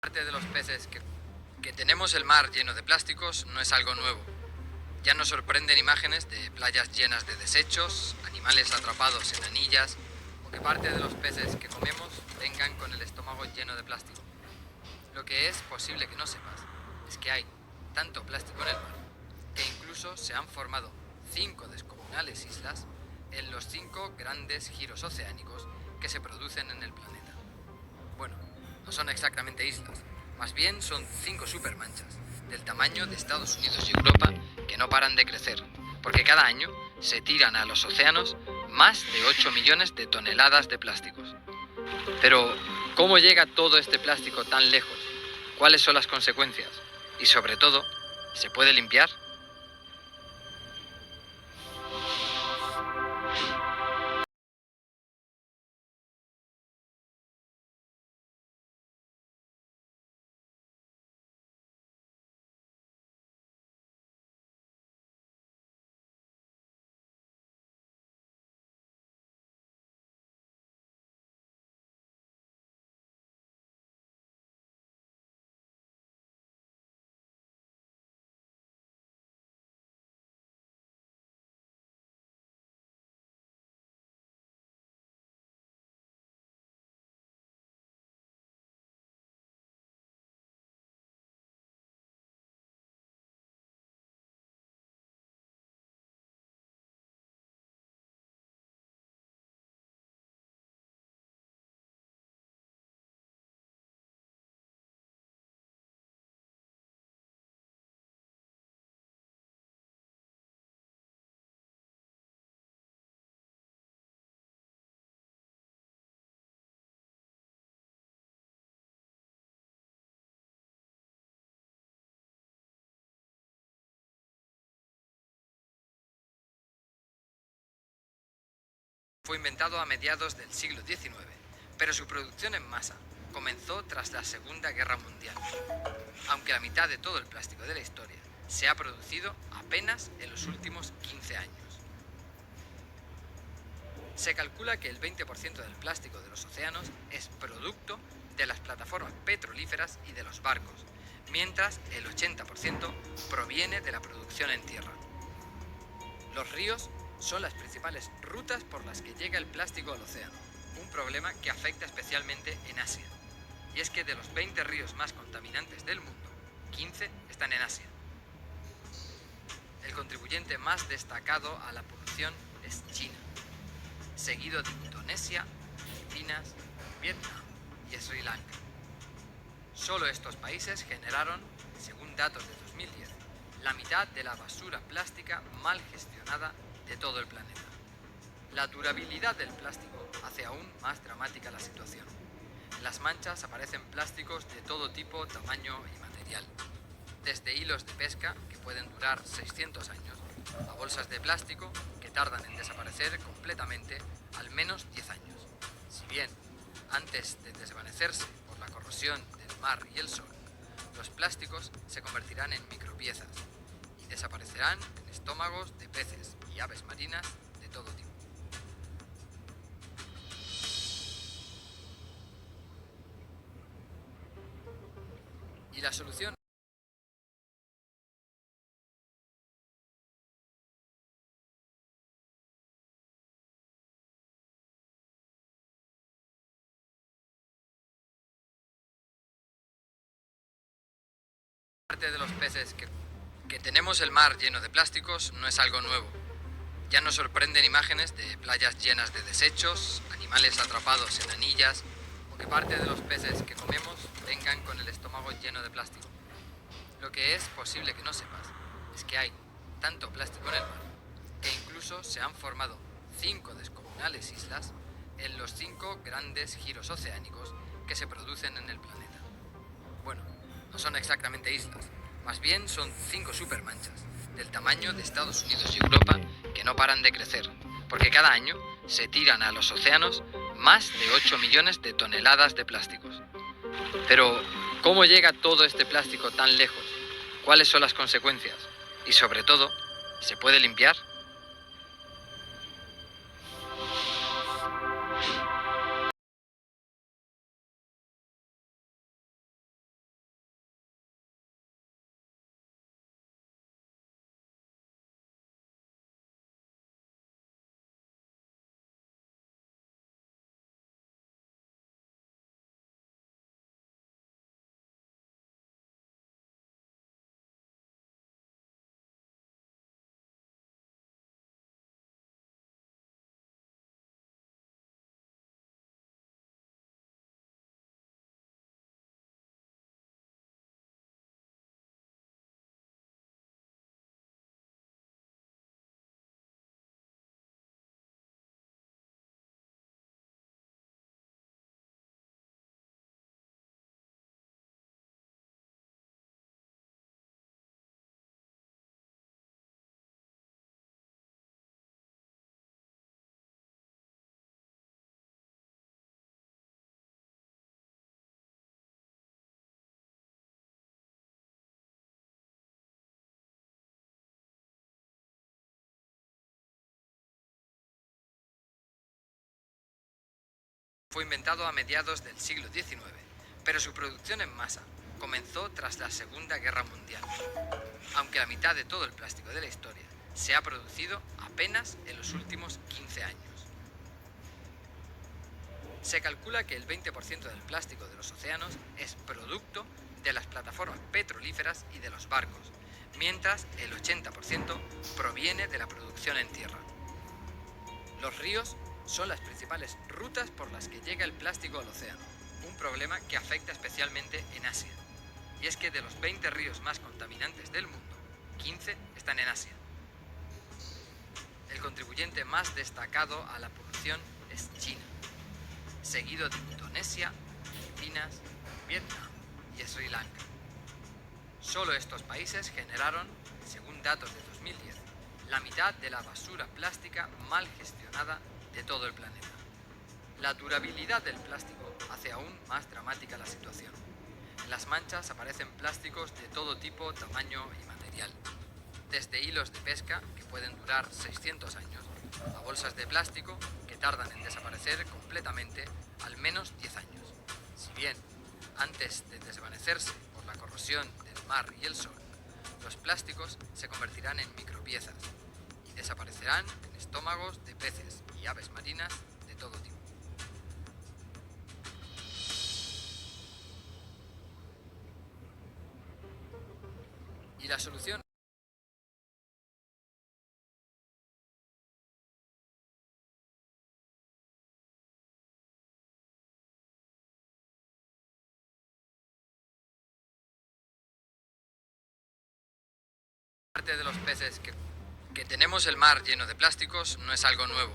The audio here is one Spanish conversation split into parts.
Parte de los peces que tenemos el mar lleno de plásticos no es algo nuevo. Ya nos sorprenden imágenes de playas llenas de desechos, animales atrapados en anillas o que parte de los peces que comemos vengan con el estómago lleno de plástico. Lo que es posible que no sepas es que hay tanto plástico en el mar que incluso se han formado 5 descomunales islas en los 5 grandes giros oceánicos que se producen en el planeta. Bueno, no son exactamente islas, más bien son 5 supermanchas, del tamaño de Estados Unidos y Europa, que no paran de crecer, porque cada año se tiran a los océanos más de 8 millones de toneladas de plásticos. Pero, ¿cómo llega todo este plástico tan lejos? ¿Cuáles son las consecuencias? Y sobre todo, ¿se puede limpiar? Fue inventado a mediados del siglo XIX, pero su producción en masa comenzó tras la Segunda Guerra Mundial, aunque la mitad de todo el plástico de la historia se ha producido apenas en los últimos 15 años. Se calcula que el 20% del plástico de los océanos es producto de las plataformas petrolíferas y de los barcos, mientras el 80% proviene de la producción en tierra. Los ríos son las principales rutas por las que llega el plástico al océano, un problema que afecta especialmente en Asia. Y es que de los 20 ríos más contaminantes del mundo, 15 están en Asia. El contribuyente más destacado a la polución es China, seguido de Indonesia, Filipinas, Vietnam y Sri Lanka. Solo estos países generaron, según datos de 2010, la mitad de la basura plástica mal gestionada de todo el planeta. La durabilidad del plástico hace aún más dramática la situación. En las manchas aparecen plásticos de todo tipo, tamaño y material. Desde hilos de pesca, que pueden durar 600 años, a bolsas de plástico, que tardan en desaparecer completamente al menos 10 años. Si bien, antes de desvanecerse por la corrosión del mar y el sol, los plásticos se convertirán en micropiezas y desaparecerán en estómagos de peces y aves marinas de todo tipo. Y la solución parte de los peces que tenemos el mar lleno de plásticos no es algo nuevo. Ya nos sorprenden imágenes de playas llenas de desechos, animales atrapados en anillas o que parte de los peces que comemos vengan con el estómago lleno de plástico. Lo que es posible que no sepas es que hay tanto plástico en el mar que incluso se han formado 5 descomunales islas en los 5 grandes giros oceánicos que se producen en el planeta. Bueno, no son exactamente islas, más bien son 5 supermanchas, del tamaño de Estados Unidos y Europa, que no paran de crecer, porque cada año se tiran a los océanos más de 8 millones de toneladas de plásticos. Pero, ¿cómo llega todo este plástico tan lejos? ¿Cuáles son las consecuencias? Y sobre todo, ¿se puede limpiar? Fue inventado a mediados del siglo XIX, pero su producción en masa comenzó tras la Segunda Guerra Mundial, aunque la mitad de todo el plástico de la historia se ha producido apenas en los últimos 15 años. Se calcula que el 20% del plástico de los océanos es producto de las plataformas petrolíferas y de los barcos, mientras el 80% proviene de la producción en tierra. Los ríos son las principales rutas por las que llega el plástico al océano, un problema que afecta especialmente en Asia. Y es que de los 20 ríos más contaminantes del mundo, 15 están en Asia. El contribuyente más destacado a la polución es China, seguido de Indonesia, Filipinas, Vietnam y Sri Lanka. Solo estos países generaron, según datos de 2010, la mitad de la basura plástica mal gestionada de todo el planeta. La durabilidad del plástico hace aún más dramática la situación. En las manchas aparecen plásticos de todo tipo, tamaño y material. Desde hilos de pesca, que pueden durar 600 años, a bolsas de plástico que tardan en desaparecer completamente al menos 10 años. Si bien, antes de desvanecerse por la corrosión del mar y el sol, los plásticos se convertirán en micropiezas y desaparecerán en estómagos de peces y aves marinas de todo tipo. Y la solución parte de los peces que tenemos el mar lleno de plásticos no es algo nuevo.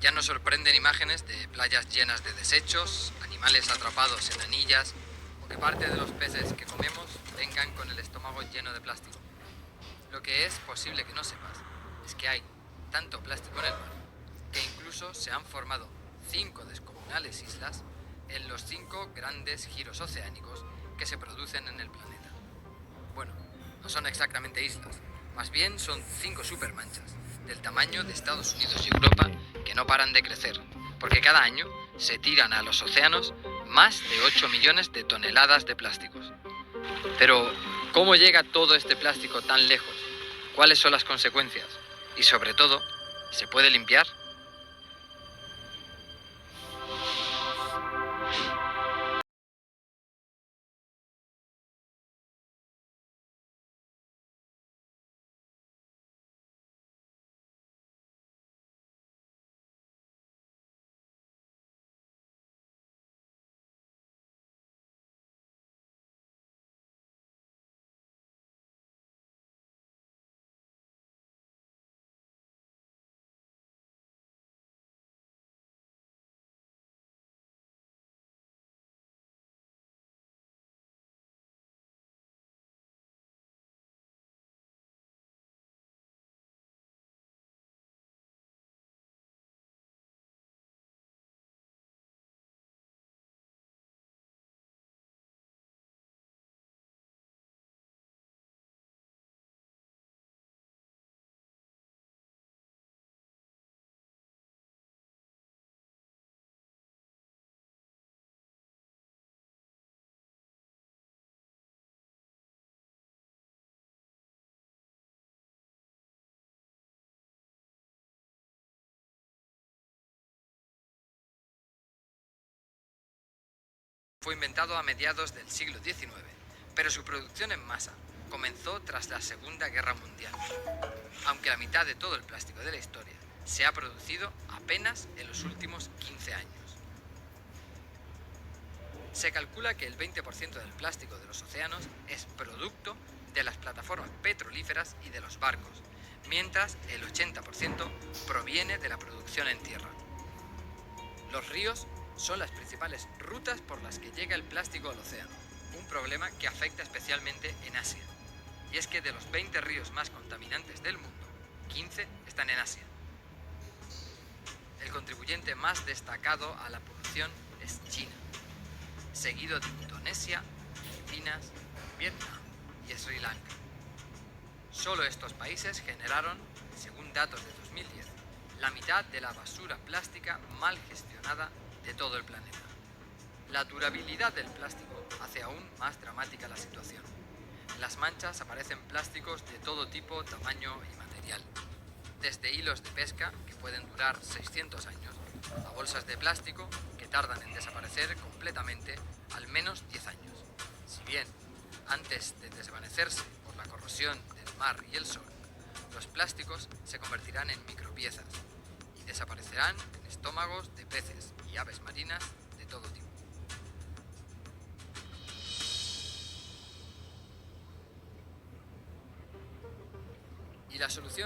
Ya nos sorprenden imágenes de playas llenas de desechos, animales atrapados en anillas o que parte de los peces que comemos vengan con el estómago lleno de plástico. Lo que es posible que no sepas es que hay tanto plástico en el mar que incluso se han formado 5 descomunales islas en los 5 grandes giros oceánicos que se producen en el planeta. Bueno, no son exactamente islas, más bien son 5 supermanchas, del tamaño de Estados Unidos y Europa, que no paran de crecer, porque cada año se tiran a los océanos más de 8 millones de toneladas de plásticos. Pero, ¿cómo llega todo este plástico tan lejos? ¿Cuáles son las consecuencias? Y sobre todo, ¿se puede limpiar? Fue inventado a mediados del siglo XIX, pero su producción en masa comenzó tras la Segunda Guerra Mundial, aunque la mitad de todo el plástico de la historia se ha producido apenas en los últimos 15 años. Se calcula que el 20% del plástico de los océanos es producto de las plataformas petrolíferas y de los barcos, mientras el 80% proviene de la producción en tierra. Los ríos son las principales rutas por las que llega el plástico al océano, un problema que afecta especialmente en Asia. Y es que de los 20 ríos más contaminantes del mundo, 15 están en Asia. El contribuyente más destacado a la polución es China, seguido de Indonesia, Filipinas, Vietnam y Sri Lanka. Solo estos países generaron, según datos de 2010, la mitad de la basura plástica mal gestionada de todo el planeta. La durabilidad del plástico hace aún más dramática la situación. En las manchas aparecen plásticos de todo tipo, tamaño y material. Desde hilos de pesca, que pueden durar 600 años, a bolsas de plástico, que tardan en desaparecer completamente al menos 10 años. Si bien, antes de desvanecerse por la corrosión del mar y el sol, los plásticos se convertirán en micropiezas y desaparecerán en estómagos de peces y aves marinas de todo tipo. ¿Y la solución?